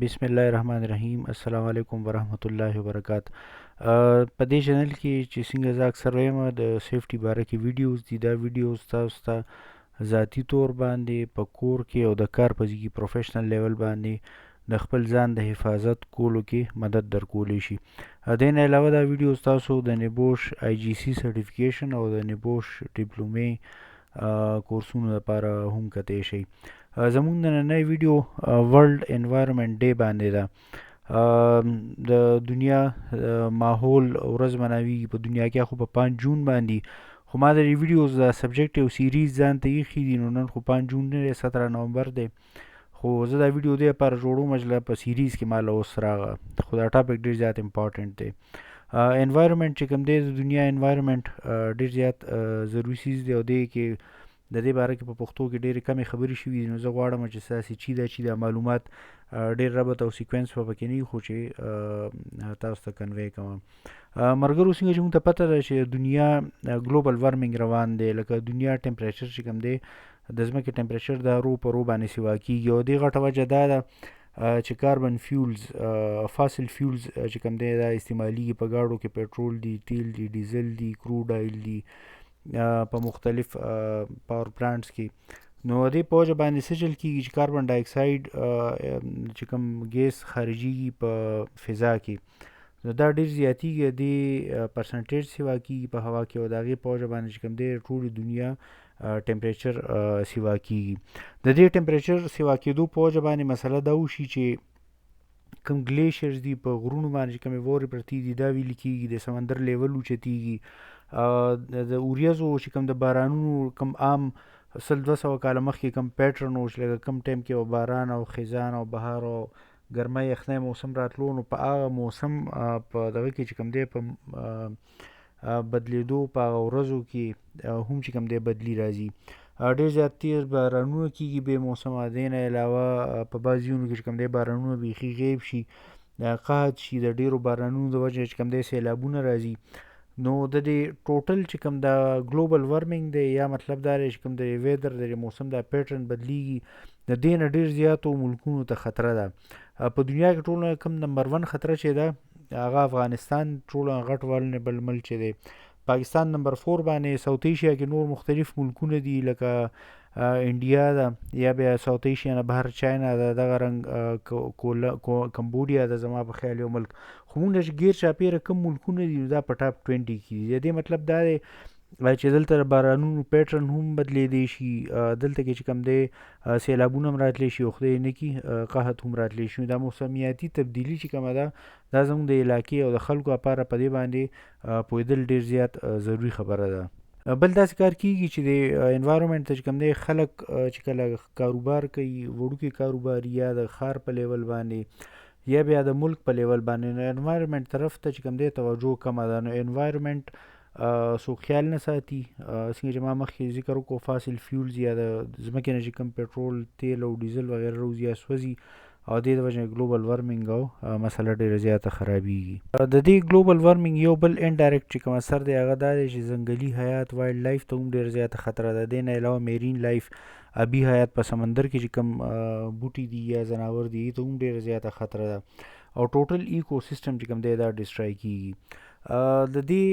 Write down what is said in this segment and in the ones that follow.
بسم الله الرحمن الرحیم. السلام علیکم ورحمت الله وبرکات. په دې چینل کې چې څنګه زه اکثر وایم د سیفټي باره کې ویډیوز دي، دا ویډیوز تاسو ته ذاتی طور باندې په کور کې او د کار په ځای کې پروفیشنل لیول باندې د خپل ځان د حفاظت کولو کې مدد درکولی شي. د نه علاوه دا ویډیوز تاسو د نبوش آی جی سی سرټیفیکیشن او د نبوش ډیپلومې کورسونو لپاره هم کتی شي. زمونږ نننۍ ویډیو ورلډ انوایرمنټ ډے باندې ده. د دنیا ماحول ورځ مناویږي په دنیا کې، خو په 5 جون باندې، خو ما د دې ویډیوز د سبجیکټ یو سیریز ځان ته ایښي دي. نو نن خو 5 جون نه دی، 17 نومبر دی، خو زه دا ویډیو دې لپاره جوړوم چې په سیریز کې ماله اوس راغله، خو دا ټاپک ډېر زیات امپارټنټ دی. انوایرمنټ چې کوم دی، د دنیا انوایرمنټ ډېر زیات ضروري څیز دی، او دې کې د دې باره کې په پښتو کې ډېرې کمې خبرې شوي دي. نو زه غواړم چې ستاسې چې دا معلومات ډېر ربط او سیکوینس په پکې نه وي، خو چې تاسو ته کنوی کوم. ملګرو، څنګه چې موږ ته پته ده چې دنیا ګلوبل وارمنګ روان دی، لکه دنیا ټمپریچر چې کوم دی، د ځمکې ټمپریچر د رو په رو باندې سیوا کېږي، او دې غټه وجه دا ده چې کاربن فیولز، فاسل فیولز چې کوم دی دا استعمالیږي په ګاډو کې، پیټرول دی، تیل دی، ډیزل دی، کروډ آیل دی، په مختلف پاور پلانټس کې. نو دې په وجه باندې څه چل کېږي چې کاربن ډای اکساید چې کوم ګیس خارجېږي په فضا کې، نو دا ډېر زیاتېږي، دې پرسنټیج سیوا کېږي په هوا کې، او د هغې په وجه باندې چې کوم دی ټولې دنیا ټمپریچر سیوا کېږي. د دې ټمپریچر سیوا کېدو په وجه باندې مسله دا وشي چې کوم ګلیشیرز دي په غرونو باندې چې کومې واورې پرتې دي، دا ویلې کېږي، د سمندر لیول اوچتېږي. د اوریځو چې کوم د بارانونو کوم عام 100-200 کاله مخکې کوم پیټرن و، چې لکه کوم ټایم کې باران او خزان او بهار او ګرمۍ یخنۍ موسم راتلو، نو په هغه موسم په دغه کې چې کوم دی په بدلېدو په هغه ورځو کې هم چې کوم دی بدلی راځي. ډېر زیات تیز بارانونه کېږي بې موسمه. دې نه علاوه په بعض ځایونو کې چې کوم دی بارانونه بیخي غیب شي، قحط شي، د ډېرو بارانونو د وجې چې کوم دی سیلابونه راځي. نو د دې ټوټل چې کوم دا ګلوبل وارمنګ دی، یا مطلب دا دی چې کوم د ویدر د موسم دا پیټرن بدلیږي، د دې نه ډېر زیاتو ملکونو ته خطره ده. په دنیا کې ټول کوم نمبر 1 خطره چې ده، هغه افغانستان ټول غټ والنیبل ملک چې دی. پاکستان نمبر 4 باندې، ساوت ایشیا کې نور مختلف ملکونه دي، لکه انډیا ده، یا بیا ساوت ایشیا نه بهر چاینا ده، دغه رنګ کمبودیا ده زما په خیال یو ملک. خو موږ چې ګیر چاپېره کوم ملکونه دي، دا په ټاپ 20 کې دي. د دې مطلب دا دی چې دلته د بارانونو پیټرن هم بدلېدی شي، دلته کې چې کوم دی سیلابونه هم راتلی شي، او خدای نه کړي قحط هم راتلی شي. دا موسمیاتي تبدیلي چې کومه ده، دا زموږ د علاقې او د خلکو لپاره په دې باندې پوهېدل ډېر زیات ضروري خبره ده. بل داسې کار کېږي چې د انوایرمنټ ته چې کوم دی خلک چې کله کاروبار کوي، وړوکي کاروبار، یا د ښار په لیول باندې، یا بیا د ملک په لیول باندې، نو انوایرمنټ طرف ته چې کوم دی توجه کمه ده. نو انوایرمنټ څوک خیال نه ساتي. څنګه چې ما مخکې ذکر وکړو، فاسل فیولز یا د ځمکې نه چې کوم پیټرول، تیل او ډیزل وغیره روزي یا سوځي، او دې د وجې ګلوبل وارمنګ او مسله ډېره زیاته خرابېږي. د دې ګلوبل وارمنګ یو بل انډایرکټ چې کوم اثر دی، هغه دا دی چې ځنګلي حیات، وایلډ لایف ته هم ډېره زیاته خطره ده. دې نه علاوه میرین لایف، ابي حیات په سمندر کې چې کوم بوټي دي یا ځناور دي، ته هم ډېره زیاته خطره ده، او ټوټل ایکو سیستم چې کوم دی دا ډسټرای کېږي. د دې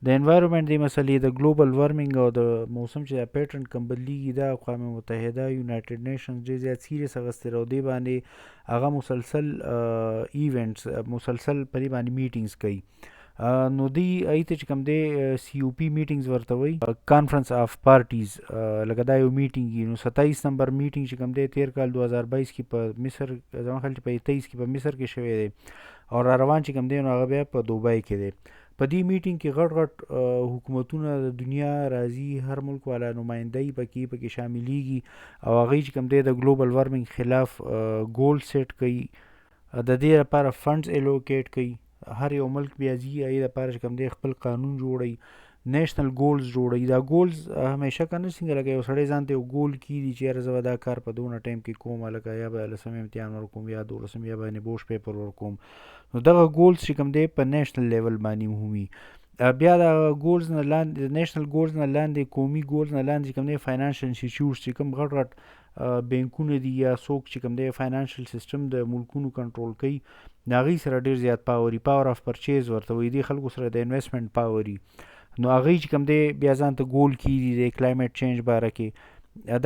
د انوایرمنټ د مسلې د ګلوبل وارمنګ او د موسم چې دا پیټرن کوم بدلیږي، دا اقوام متحده، یونایټډ نیشنز ډېر زیات سیریس اخیستی، او دې باندې هغه مسلسل ایونټس، مسلسل په دې باندې میټینګز کوي. نو دوی هغې ته چې کوم دی سی او پی میټینګز ورته وایي، کانفرنس آف پارټیز، لکه دا یو میټینګ وي. نو 27 نمبر میټینګ چې کوم دی تېر کال 2022 کې په مصر، زما خیال چې په 23 کې په مصر کې شوی دی، او را روان چې کوم دی نو هغه بیا په دوبۍ کې دی. په دې میټینګ کې غټ غټ حکومتونه د دنیا راځي، هر ملک والا نمایندهی پکې شاملیږي، او هغوی چې کوم دی د ګلوبل وارمنګ خلاف ګول سیټ کوي، د دې لپاره فنډز الوکیټ کوي. هر یو ملک بیا ځي، هغې لپاره چې کوم دی خپل قانون جوړوي، نیشنل ګولز جوړوي. دا ګولز همیشه که نه څنګه لکه یو سړی ځان ته یو ګول کېږدي چې یاره زه به دا کار په دونه ټایم کې کوم، لکه یا به 10 امتحان ورکوم، یا 12، یا به نبوش پیپر ورکوم. نو دغه ګولز چې کوم دی په نیشنل لیول باندې هم وي. بیا د ګولز نه لاندې، د نیشنل ګولز نه لاندې، قومي ګولز نه لاندې چې کوم دی فاینانشل انسټیټیوټس چې کوم غټ غټ بینکونه دي یا څوک چې کوم دی فاینانشل سیستم د ملکونو کنټرول کوي د هغوی سره ډېر زیات پاور اف پرچیز ورته وایي دې خلکو سره د انویسټمنټ پاور وي نو هغوی چې کوم دی بیا ځان ته ګول کیږي د کلایمیټ چینج باره کې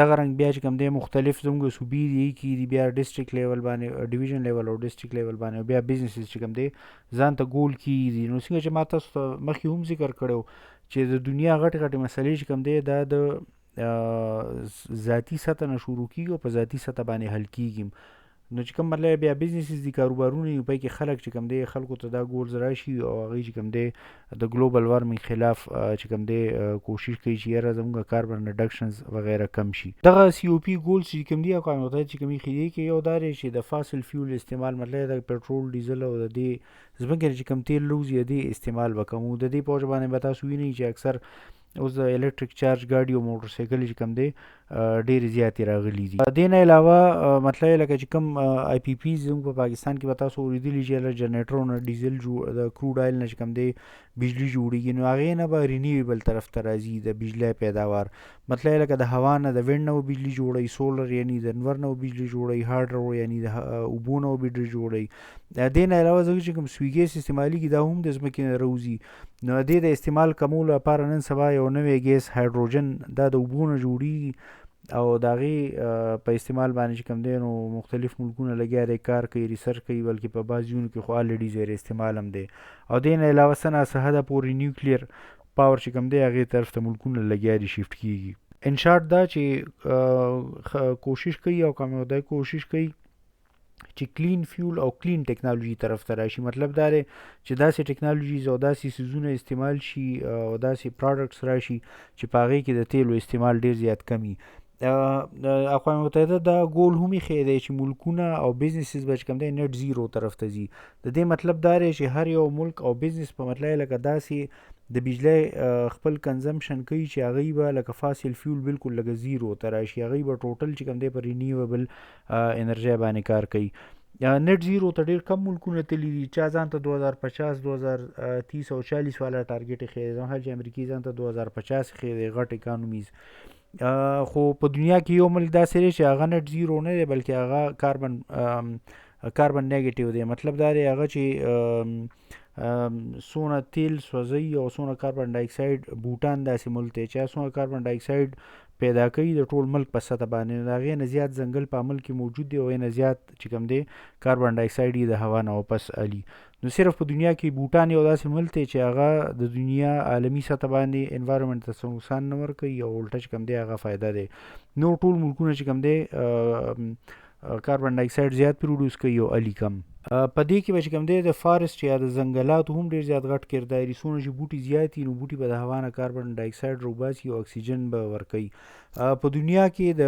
دغه رنګ بیا چې کوم دی مختلف زموږ صوبې دي کیږي بیا ډسټرکټ لیول باندې ډیویژن لیول او ډسټرکټ لیول باندې بیا بزنسز چې کوم دی ځان ته ګول کیږي نو څنګه چې ما تاسو ته مخکې هم ذکر کړی چې د دنیا غټې مسلې چې کوم دی دا د ذاتي سطح نه شروع کیږي او په ذاتي سطح باندې حل کیږي نو چې کوم مطلب بیا بزنسز دي کاروبارونه یې په کې خلک چې کوم دی خلکو ته دا ګولز راشي او هغوی چې کوم دی د ګلوبل وارمنګ خلاف چې کوم دی کوشش کوي چې یاره زموږ کاربن ریډکشنز وغیره کم شي دغه سی او پی ګولز چې کوم دي اقوام متحده چې کوم یې کې یو دا دی چې د فاسل فیول استعمال مطلب د پټرول ډیزل او د دې ځمکې چې کوم تیل لوزي د استعمال وکمو د دې په وجه باندې به تاسو وینئ چې اکثر اوس د الکتریک چارج ګاډي او موټر سایکل چې کوم دی ډېرې زیاتې راغلي دي دې نه علاوه مطلب لکه چې کوم آی پی پی زموږ په پاکستان کې به تاسو اورېدلي چې له جنریټرونو ډیزل د کروډ آیل نه چې کوم دی بجلی جوړېږي نو هغې نه به رینیویبل طرف ته راځي د بجلی پیداوار مطلب لکه د هوا نه د وینډ نه به بجلی جوړوي سولر یعنی د انور نه به بجلی جوړوي هایډرو یعنی د اوبو نه به بجلی جوړوي دې نه علاوه زموږ چې کوم سوي ګیس استعمالیږي دا هم د ځمکې نه راوځي نو دې د استعمال کمولو لپاره نن سبا یو نوی ګیس هایډروجن دا د اوبو نه جوړېږي او د هغې په استعمال باندې چې کوم دی نو مختلف ملکونه لګیا دی کار کوي ریسرچ کوي بلکې په بعض ځایونو کې خو الریډي زیر استعمال هم دی او دې نه علاوه څه ناڅه حده پورې نیوکلیر پاور چې کوم دی هغې طرف ته ملکونه لګیا دي شفټ کېږي ان شارټ دا چې کوشش کوي او اقوام متحده کوشش کوي چې کلین فیول او کلین ټیکنالوژي طرف ته راشي مطلب دا دی چې داسې ټیکنالوژیز او داسې څیزونه استعمال شي او داسې پراډکټس راشي چې په هغې کې د تیلو استعمال ډېر زیات کم وي اقوام متحده دا ګول هم یې دی چې ملکونه او بزنسز به چې کوم دی نیټ زیرو طرف ته ځي د دې مطلب دا دی چې هر یو ملک او بزنس په مطلب لکه داسې د بجلی خپل کنزمپشن کوي چې هغوی به لکه فاسل فیول بالکل لکه زیرو ته راشي هغوی به ټوټل چې کوم دی په رینیویبل انرژۍ باندې کار کوي نیټ زیرو ته ډېر کم ملکونه تللي دي چا ځان ته 2050 2030 او 40 والا ټارګېټ یې ښیی دی زما خیال چې امریکې ځان ته 2050 ښیی دی غټ اکانومیز خو په دنیا کې یو ملک داسې دی چې هغه نیټ زیرو نه دی بلکې هغه کاربن نیګیټیو دی مطلب دا دی هغه چې څونه تیل سوځوي او څونه کاربن ډای اکساید بوټان داسې ملک دی چې څونه کاربن ډای اکساید پیدا کوي د ټول ملک په سطح باندې د هغې نه زیات ځنګل په عمل کې موجود دی او هغې نه زیات چې کوم دی کاربن ډای اکساید یې د هوا نه واپس الي نو صرف په دنیا کې بوټان یو داسې ملک دی چې هغه د دنیا عالمي سطح باندې انوایرمنټ ته څه نقصان نه ورکوي او الټه چې کوم دی هغه فایده دی نور ټول ملکونه چې کوم دی کاربن ډای اکساید زیات پروډوس کوي او الي کم په دې کې به چې کوم دی د فارسټ یا د ځنګلاتو هم ډېر زیات غټ کردار وي څومره چې بوټي زیات وي نو بوټي به د هوا نه کاربن ډای اکساید راوباسي او اکسیجن به ورکوي په دنیا کې د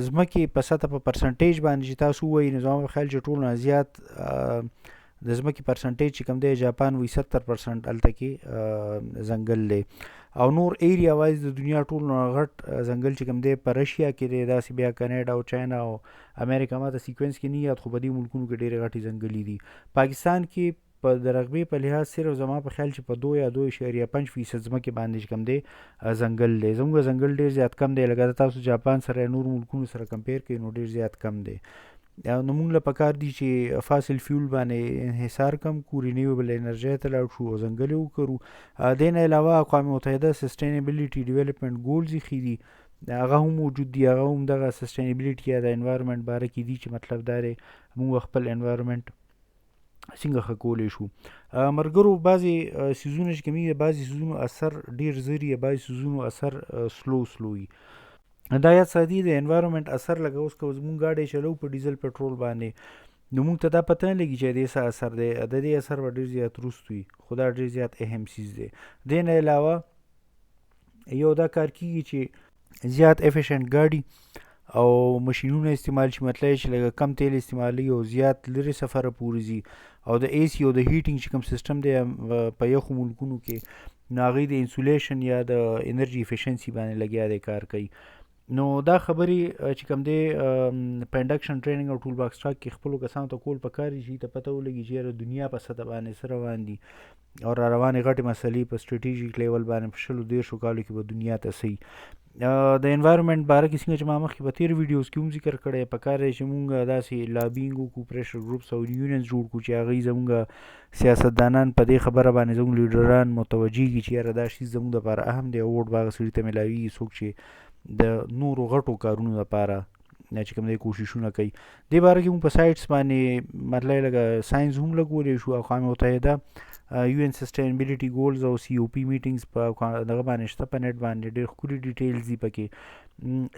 ځمکې په سطح په پرسنټیج باندې چې تاسو ووایي نو زما په خیال چې ټول نه زیات د ځمکې پرسنټیج چې کوم دی جاپان وایي 70% هلته کې ځنګل دی او نور ایریا وایز د دنیا ټول نه غټ ځنګل چې کوم دی په رشیا کې دی داسې بیا کنیډا او چاینا او امریکا ما ته سیکوینس کې نه یاد خو په دې ملکونو کې ډېرې غټې ځنګلي دي پاکستان کې په د رقبې په لحاظ صرف زما په خیال چې په 2 یا 2.5% ځمکې باندې چې کوم دی ځنګل دی زموږ ځنګل ډېر زیات کم دی لکه تاسو جاپان سره نور ملکونو سره کمپیر کوئ نو ډېر زیات کم دی نو موږ له پکار دي چې فاسل فیول باندې انحصار کم کړو رینیویبل انرژۍ ته لاړ شو او ځنګل یې وکرو دې نه علاوه اقوام متحده سسټینیبلیټي ډیولپمنټ ګولز یې ښي دي هغه هم موجود دي هغه هم دغه سسټینیبلیټي یا د انوایرمنټ باره کې دي چې مطلب دا دی موږ خپل انوایرمنټ څنګه ښه کولی شو ملګرو بعضې څیزونه چې کوم دي بعضې څیزونو اثر ډېر زر وي بعضې څیزونو اثر سلو وي دا یاد ساتي د انوایرمنټ اثر لکه اوس که زموږ گاډی چلو په ډیزل پټرول باندې نو موږ ته دا پته نه لګي چې د څه اثر دی د دې اثر به ډېر زیات وروست وي خو دا ډېر زیات اهم څیز دی دې نه علاوه یو دا کار کېږي چې زیات افیشنټ ګاډي او ماشینونه استعمال شي مطلب چې لږه کم تیل استعمالوي او زیات لرې سفره پورې ځي او د اے سی او د هیټینګ چې کوم سیسټم دی په یخو ملکونو کې نو هغوی د انسولیشن یا د انرژي افیشنسي باندې لګیا دی کار کوي نو دا خبرې چې کوم دی په انډکشن ټریننګ او ټول باکس ټاک کې خپلو کسانو ته کول پکار دي چې ته پته ولګي چې دنیا په سطح باندې څه روان دي او را روانې غټې مسلې په سټریټیژیک لیول باندې په 20-30 کالو کې به دنیا ته صحیح د انوایرمنټ باره کې څنګه چې ما مخکې په تیر ویډیوز کې هم ذکر کړی پکار دی چې مونږ داسې لابینګ وکړو پریشر ګروپس او یونینز جوړ کړو چې هغوی زمونږ سیاستدانان په دې خبره باندې زموږ لیډران متوجه کړي چې یاره دا شیز زموږ دپاره اهم دی او ووټ به هغه سړي ته میلاویږي څوک چې د نورو غټو کارونو لپاره چې کوم دی کوششونه کوي. دې باره کې مونږ په سایټس باندې مطلب لکه ساينس هم لګولی شو. اقوام متحده یو ان سسټینبیلیټي ګولز او سی او پی میټینګز په دغه باندې شته په نیټ باندې ډېر ښکلي ډیټیلز دي پکې.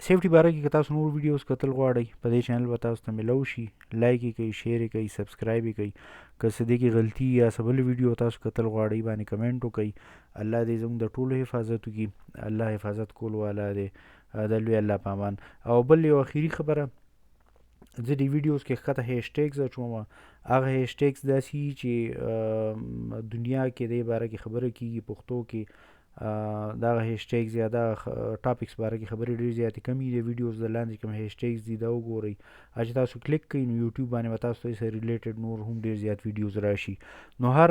سیفټي باره کې که تاسو نور ویډیوز کتل غواړئ په دې چینل به تاسو ته میلو شي. لایک یې کوئ، شیر یې کوئ، سبسکرایب یې کوئ. که څه دې کې غلطي یا څه بل ویډیو تاسو کتل غواړئ باندې کمنټ وکئ. الله دې زموږ د ټولو حفاظت وکړي. الله حفاظت کول والا دی د لوی الله په امان. او بل یو اخیري خبره، زه دې ویډیوز کې ښکته هیشټیګز اچوم. هغه هیشټیګز داسې وي چې دنیا کې دې باره کې خبره کېږي پښتو کې دغه هیشټیګز یا دغه ټاپکس باره کې خبرې ډېرې زیاتې کمې دي. ویډیوز د لاندې کوم هیشټیګز دي دا وګورئ. چې تاسو کلیک کړئ نو یوټیوب باندې به تاسو ته سره ریلیټډ نور هم ډېر زیات ویډیوز راشي. نو هر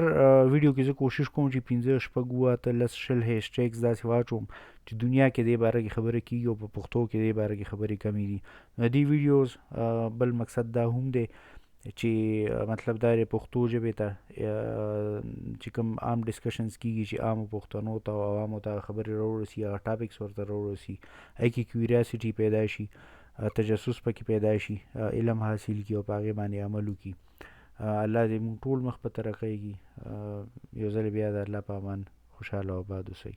ویډیو کې زه کوشش کوم چې 15 شپږ اووه اته لس شل هیشټیګز داسې واچوم چې دنیا کې دې باره کې خبره کېږي او په پښتو کې دې باره کې خبرې کمې دي. نو دې ویډیوز بل مقصد دا هم دی چې مطلب دا دی پښتو ژبې ته چې کوم عام ډسکشنز کېږي چې عامو پښتنو ته او عوامو ته خبرې راورسي، هغه ټاپکس ورته راورسي، هغې کې کیوریاسټي پیدا شي، تجسس پکې پیدا شي، علم حاصل کړي او په هغې باندې عمل وکړي. الله دې موږ ټول مخ په ترقۍ کړي. یو ځل بیا د الله په امان خوشحاله او آباد اوسئ.